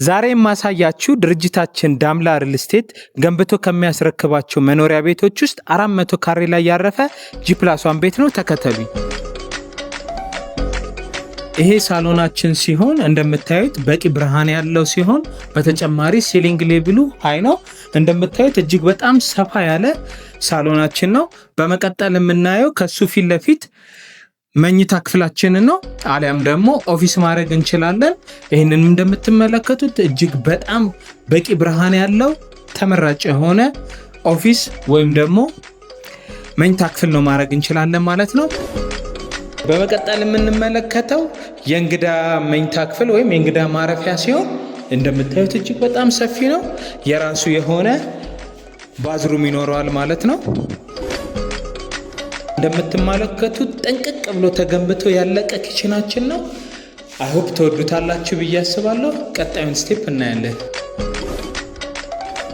ዛሬ ማሳያችሁ ድርጅታችን ዳምላ ሪል ስቴት ገንብቶ ከሚያስረክባቸው መኖሪያ ቤቶች ውስጥ 400 ካሬ ላይ ያረፈ ጂ+1 ቤት ነው። ተከተሉኝ። ይሄ ሳሎናችን ሲሆን እንደምታዩት በቂ ብርሃን ያለው ሲሆን በተጨማሪ ሲሊንግ ሌቭሉ ሃይ ነው። እንደምታዩት እጅግ በጣም ሰፋ ያለ ሳሎናችን ነው። በመቀጠል የምናየው ከሱ ፊት ለፊት መኝታ ክፍላችን ነው። አሊያም ደግሞ ኦፊስ ማድረግ እንችላለን። ይህንንም እንደምትመለከቱት እጅግ በጣም በቂ ብርሃን ያለው ተመራጭ የሆነ ኦፊስ ወይም ደግሞ መኝታ ክፍል ነው ማድረግ እንችላለን ማለት ነው። በመቀጠል የምንመለከተው የእንግዳ መኝታ ክፍል ወይም የእንግዳ ማረፊያ ሲሆን እንደምታዩት እጅግ በጣም ሰፊ ነው። የራሱ የሆነ ባዝሩም ይኖረዋል ማለት ነው። እንደምትመለከቱት ጠንቅቅ ብሎ ተገንብቶ ያለቀ ኪችናችን ነው። አይሆፕ ተወዱታላችሁ ብዬ አስባለሁ። ቀጣዩን ስቴፕ እናያለን።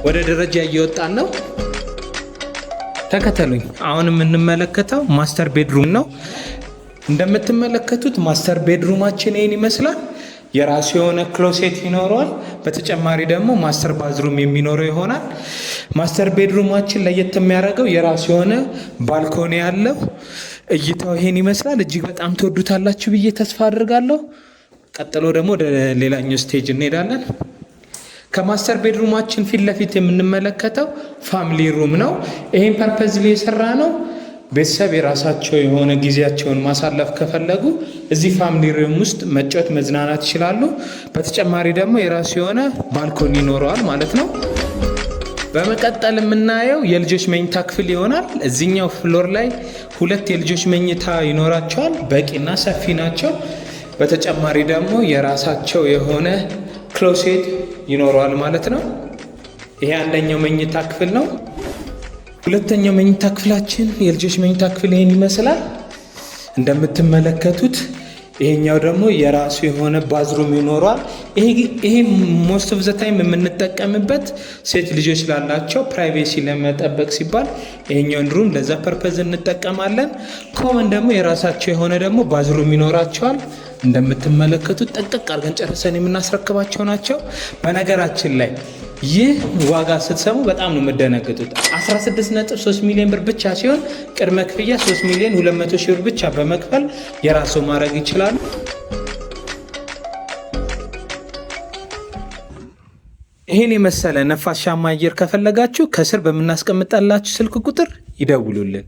ወደ ደረጃ እየወጣን ነው። ተከተሉኝ። አሁን የምንመለከተው ማስተር ቤድሩም ነው። እንደምትመለከቱት ማስተር ቤድሩማችን ይህን ይመስላል። የራሱ የሆነ ክሎሴት ይኖረዋል። በተጨማሪ ደግሞ ማስተር ባዝሩም የሚኖረው ይሆናል። ማስተር ቤድሩማችን ለየት የሚያደርገው የራሱ የሆነ ባልኮኒ ያለው እይታው ይሄን ይመስላል። እጅግ በጣም ተወዱታላችሁ ብዬ ተስፋ አድርጋለሁ። ቀጥሎ ደግሞ ወደ ሌላኛው ስቴጅ እንሄዳለን። ከማስተር ቤድሩማችን ፊት ለፊት የምንመለከተው ፋሚሊ ሩም ነው። ይሄን ፐርፐዝሊ የሰራ ነው። ቤተሰብ የራሳቸው የሆነ ጊዜያቸውን ማሳለፍ ከፈለጉ እዚህ ፋሚሊ ሩም ውስጥ መጫወት መዝናናት ይችላሉ። በተጨማሪ ደግሞ የራሱ የሆነ ባልኮኒ ይኖረዋል ማለት ነው። በመቀጠል የምናየው የልጆች መኝታ ክፍል ይሆናል። እዚህኛው ፍሎር ላይ 2 የልጆች መኝታ ይኖራቸዋል። በቂና ሰፊ ናቸው። በተጨማሪ ደግሞ የራሳቸው የሆነ ክሎሴት ይኖረዋል ማለት ነው። ይሄ አንደኛው መኝታ ክፍል ነው። ሁለተኛው መኝታ ክፍላችን የልጆች መኝታ ክፍል ይሄን ይመስላል። እንደምትመለከቱት ይሄኛው ደግሞ የራሱ የሆነ ባዝሩም ይኖረዋል። ይሄ ሞስት ኦፍ ዘ ታይም የምንጠቀምበት ሴት ልጆች ላላቸው ፕራይቬሲ ለመጠበቅ ሲባል ይሄኛውን ሩም ለዛ ፐርፐዝ እንጠቀማለን። ኮመን ደግሞ የራሳቸው የሆነ ደግሞ ባዝሩም ይኖራቸዋል። እንደምትመለከቱት ጠንቅቅ አድርገን ጨርሰን የምናስረክባቸው ናቸው። በነገራችን ላይ ይህ ዋጋ ስትሰሙ በጣም ነው የምደነግጡት። 16.3 ሚሊዮን ብር ብቻ ሲሆን ቅድመ ክፍያ 3 ሚሊዮን 200 ሺህ ብር ብቻ በመክፈል የራሱ ማድረግ ይችላሉ። ይህን የመሰለ ነፋሻማ አየር ከፈለጋችሁ ከስር በምናስቀምጣላችሁ ስልክ ቁጥር ይደውሉልን።